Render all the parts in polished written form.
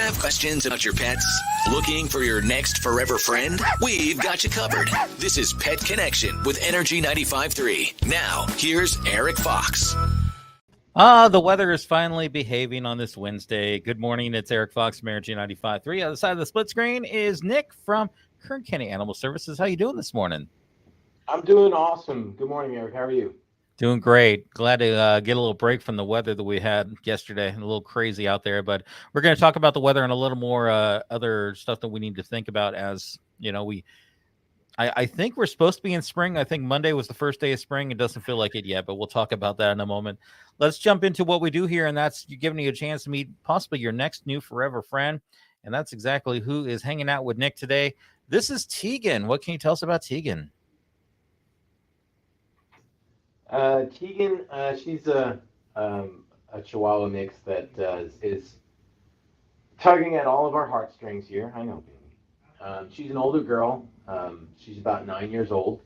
Have questions about your pets? Looking for your next forever friend? We've got you covered. This is Pet Connection with Energy 95.3. Now, here's Erik Fox. The weather is finally behaving on this Wednesday. Good morning. It's Erik Fox from Energy 95.3. On the side of the split screen is Nick from Kern County Animal Services. How you doing this morning? I'm doing awesome. Good morning, Erik. How are you? Doing great. Glad to get a little break from the weather that we had yesterday. A little crazy out there, but we're going to talk about the weather and a little more other stuff that we need to think about as, you know, I think we're supposed to be in spring. I think Monday was the first day of spring. It doesn't feel like it yet, but we'll talk about that in a moment. Let's jump into what we do here, and that's you giving you a chance to meet possibly your next new forever friend, and that's exactly who is hanging out with Nick today. This is Tegan. What can you tell us about Tegan? Tegan, she's a Chihuahua mix that is tugging at all of our heartstrings here. I know, baby. She's an older girl. She's about 9 years old,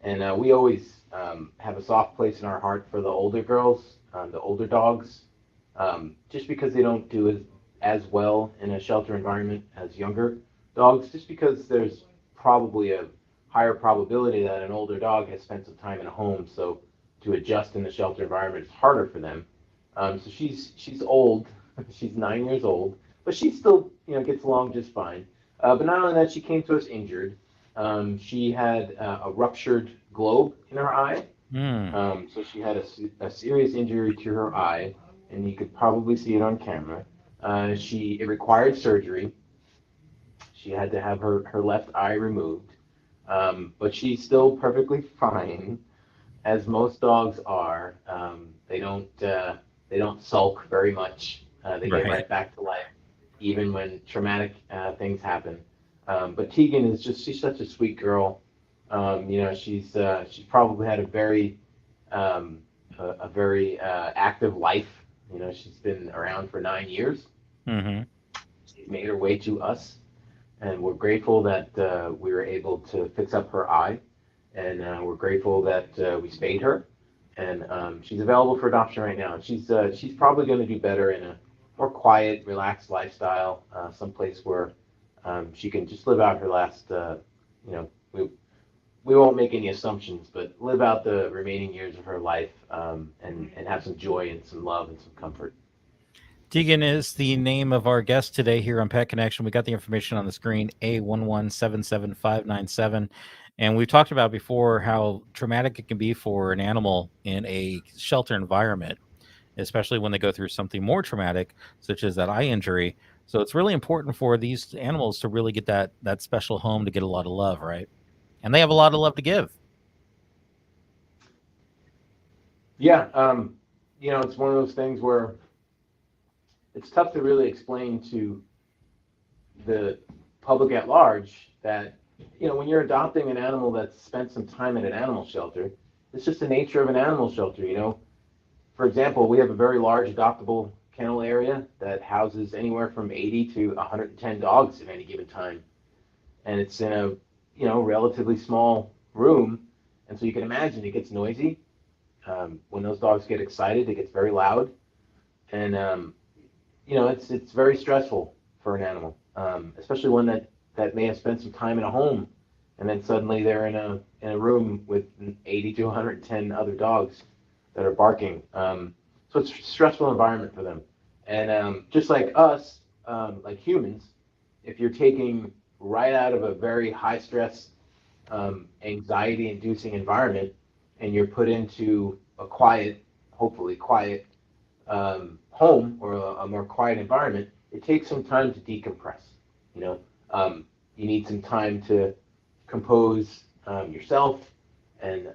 and we always have a soft place in our heart for the older girls, the older dogs, just because they don't do as well in a shelter environment as younger dogs, just because there's probably a higher probability that an older dog has spent some time in a home, so to adjust in the shelter environment is harder for them. So she's old. She's 9 years old, but she still gets along just fine. But not only that, she came to us injured. She had a ruptured globe in her eye. So she had a serious injury to her eye, and you could probably see it on camera. It required surgery. She had to have her left eye removed, but she's still perfectly fine. As most dogs are, they don't sulk very much. They get right back to life, even when traumatic things happen. But Tegan she's such a sweet girl. She's probably had a very active life. She's been around for 9 years. Mm-hmm. She's made her way to us, and we're grateful that we were able to fix up her eye. And we're grateful that we spayed her, and she's available for adoption right now. She's probably going to do better in a more quiet, relaxed lifestyle, someplace where she can just live out her last. We won't make any assumptions, but live out the remaining years of her life, and have some joy and some love and some comfort. Tegan is the name of our guest today here on Pet Connection. We got the information on the screen, A1177597. And we've talked about before how traumatic it can be for an animal in a shelter environment, especially when they go through something more traumatic, such as that eye injury. So it's really important for these animals to really get that special home to get a lot of love, right? And they have a lot of love to give. Yeah, it's one of those things where it's tough to really explain to the public at large that, when you're adopting an animal that's spent some time at an animal shelter, it's just the nature of an animal shelter. For example, we have a very large adoptable kennel area that houses anywhere from 80 to 110 dogs at any given time. And it's in a, relatively small room. And so you can imagine it gets noisy. When those dogs get excited, it gets very loud. And, it's very stressful for an animal, especially one that may have spent some time in a home, and then suddenly they're in a room with 80 to 110 other dogs that are barking. So it's a stressful environment for them. And just like us, like humans, if you're taking right out of a very high stress, anxiety-inducing environment, and you're put into a quiet, hopefully quiet, home or a more quiet environment, it takes some time to decompress. You need some time to compose yourself and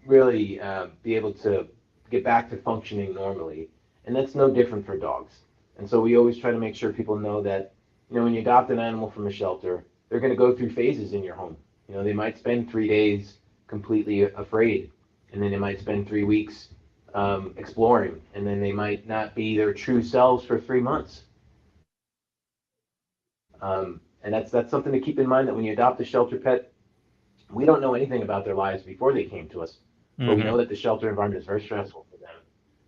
really be able to get back to functioning normally. And that's no different for dogs. And so we always try to make sure people know that, when you adopt an animal from a shelter, they're going to go through phases in your home. They might spend 3 days completely afraid, and then they might spend 3 weeks exploring, and then they might not be their true selves for 3 months. And that's something to keep in mind, that when you adopt a shelter pet, we don't know anything about their lives before they came to us, but we know that the shelter environment is very stressful for them.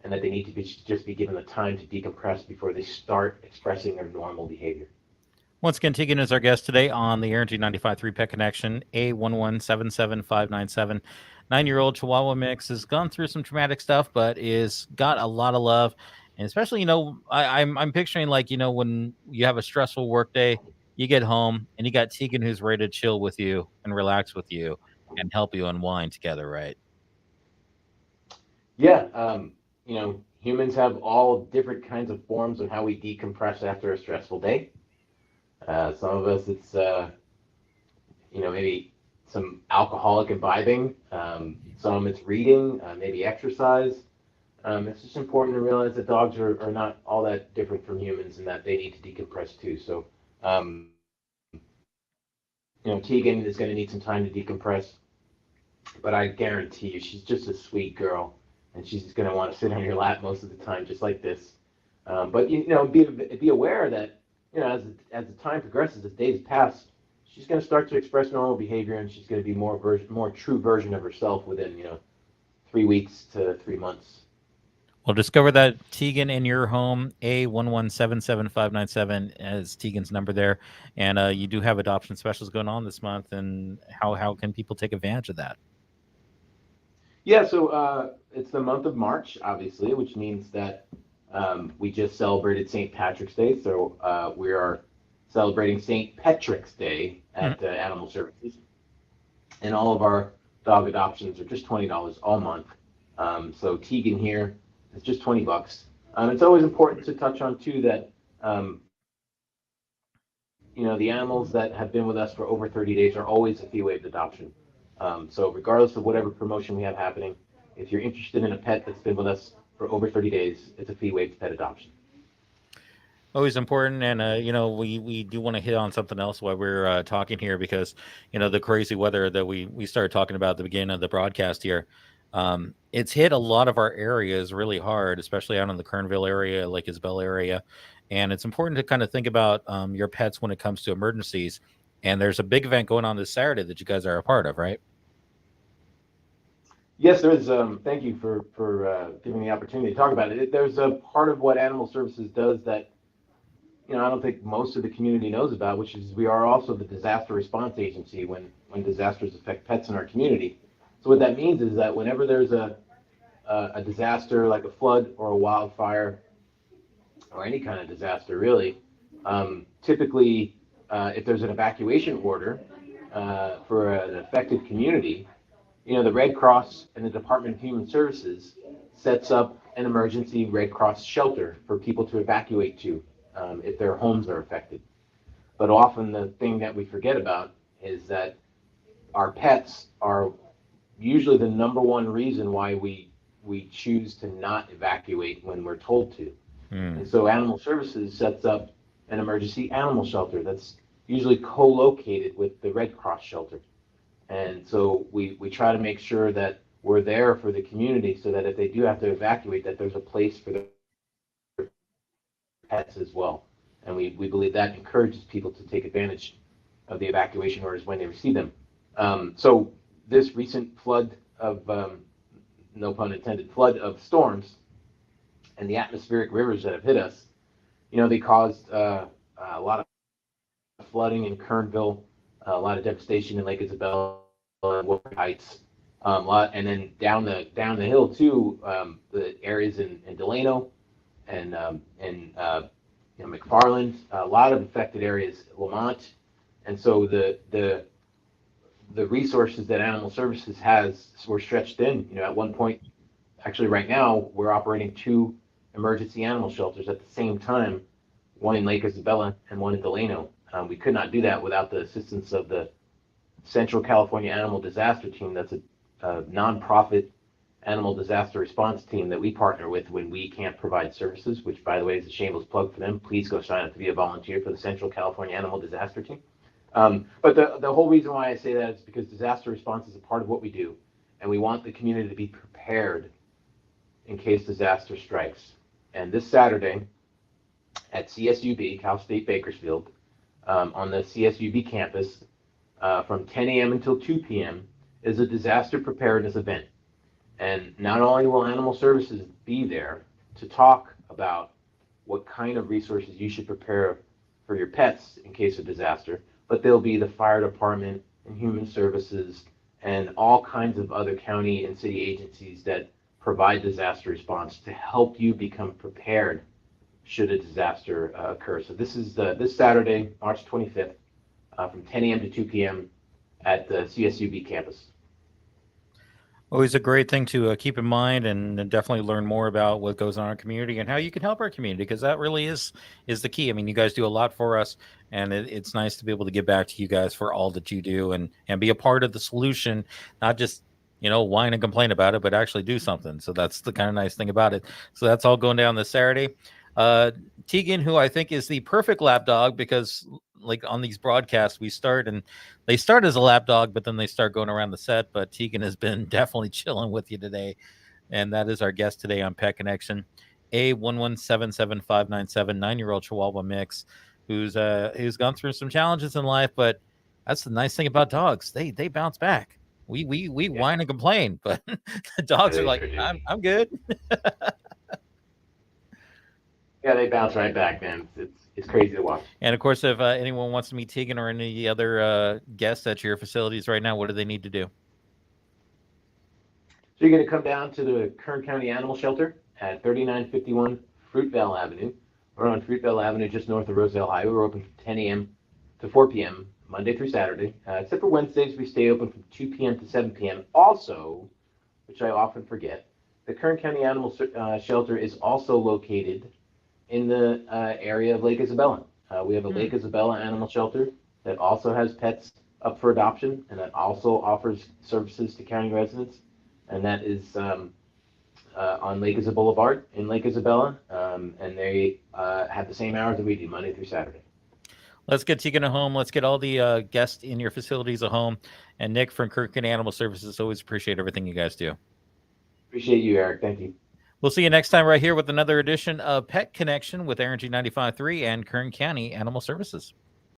and that they need to just be given the time to decompress before they start expressing their normal behavior. Once again, Tegan is our guest today on the Energy 95.3 Pet Connection, A1177597. 9-year-old Chihuahua mix has gone through some traumatic stuff, but is got a lot of love. And especially, I'm picturing, like, when you have a stressful work day, you get home and you got Tegan who's ready to chill with you and relax with you and help you unwind together, right? Yeah, humans have all different kinds of forms of how we decompress after a stressful day. Some of us, it's maybe some alcoholic imbibing. Some it's reading, maybe exercise. It's just important to realize that dogs are not all that different from humans and that they need to decompress too. So, Tegan is going to need some time to decompress, but I guarantee you she's just a sweet girl, and she's just going to want to sit on your lap most of the time, just like this. But be aware that as the time progresses, as days pass, she's going to start to express normal behavior, and she's going to be more true version of herself within 3 weeks to 3 months. Well, discover that Tegan in your home, A1177597 as Tegan's number there. And you do have adoption specials going on this month. And how can people take advantage of that? Yeah, so it's the month of March, obviously, which means that we just celebrated St. Patrick's Day. So we are celebrating St. Patrick's Day at Animal Services. And all of our dog adoptions are just $20 all month. So Tegan here, it's just $20. It's always important to touch on too that the animals that have been with us for over 30 days are always a fee-waived adoption. So regardless of whatever promotion we have happening, if you're interested in a pet that's been with us for over 30 days, it's a fee-waived pet adoption. Always important. And we do want to hit on something else while we're talking here, because the crazy weather that we started talking about at the beginning of the broadcast here. It's hit a lot of our areas really hard, especially out in the Kernville area, Lake Isabel area. And it's important to kind of think about your pets when it comes to emergencies. And there's a big event going on this Saturday that you guys are a part of, right? Yes, there is. Thank you for giving me the opportunity to talk about it. There's a part of what Animal Services does that I don't think most of the community knows about, which is we are also the disaster response agency when disasters affect pets in our community. So what that means is that whenever there's a disaster like a flood or a wildfire or any kind of disaster, really, typically if there's an evacuation order for an affected community, the Red Cross and the Department of Human Services sets up an emergency Red Cross shelter for people to evacuate to if their homes are affected. But often the thing that we forget about is that our pets are usually the number one reason why we choose to not evacuate when we're told to. And so Animal Services sets up an emergency animal shelter that's usually co-located with the Red Cross shelter. And so we try to make sure that we're there for the community so that if they do have to evacuate, that there's a place for their pets as well. And we believe that encourages people to take advantage of the evacuation orders when they receive them. So this recent flood of, no pun intended, flood of storms and the atmospheric rivers that have hit us, they caused a lot of flooding in Kernville, a lot of devastation in Lake Isabel and Woodward Heights, and then down the hill too, the areas in Delano and McFarland, a lot of affected areas, Lamont, and so the resources that Animal Services has were stretched thin. At one point, actually right now, we're operating 2 emergency animal shelters at the same time, one in Lake Isabella and one in Delano. We could not do that without the assistance of the Central California Animal Disaster Team. That's a nonprofit animal disaster response team that we partner with when we can't provide services, which, by the way, is a shameless plug for them. Please go sign up to be a volunteer for the Central California Animal Disaster Team. But the whole reason why I say that is because disaster response is a part of what we do, and we want the community to be prepared in case disaster strikes. And this Saturday at CSUB, Cal State Bakersfield, on the CSUB campus, from 10 a.m. until 2 p.m. is a disaster preparedness event. And not only will Animal Services be there to talk about what kind of resources you should prepare for your pets in case of disaster, but there'll be the fire department and human services and all kinds of other county and city agencies that provide disaster response to help you become prepared should a disaster occur. So this is this Saturday, March 25th, from 10 a.m. to 2 p.m. at the CSUB campus. Always a great thing to keep in mind, and definitely learn more about what goes on in our community and how you can help our community, because that really is the key. I mean, you guys do a lot for us, and it's nice to be able to give back to you guys for all that you do, and be a part of the solution, not just whine and complain about it, but actually do something. So that's the kind of nice thing about it. So that's all going down this Saturday. Tegan, who I think is the perfect lap dog, because like on these broadcasts, they start as a lap dog, but then they start going around the set. But Tegan has been definitely chilling with you today, and that is our guest today on Pet Connection, A1177597 9-year-old Chihuahua mix, who's gone through some challenges in life, but that's the nice thing about dogs. They bounce back. We whine and complain, but the dogs are like, I'm good. Yeah, they bounce right back, man. It's crazy to watch. And of course, if anyone wants to meet Tegan or any other guests at your facilities right now, what do they need to do? So you're going to come down to the Kern County Animal Shelter at 3951 Fruitvale Avenue. We're on Fruitvale Avenue, just north of Rosedale Highway. We're open from 10 a.m. to 4 p.m. Monday through Saturday. Except for Wednesdays, we stay open from 2 p.m. to 7 p.m. Also, which I often forget, the Kern County Animal Shelter is also located in the area of Lake Isabella. We have a Lake Isabella animal shelter that also has pets up for adoption, and that also offers services to county residents. And that is on Lake Isabella Boulevard in Lake Isabella. And they have the same hours that we do, Monday through Saturday. Let's get Tegan at home. Let's get all the guests in your facilities at home. And Nick from Kern County Animal Services, always appreciate everything you guys do. Appreciate you, Eric. Thank you. We'll see you next time right here with another edition of Pet Connection with Energy 95.3 and Kern County Animal Services.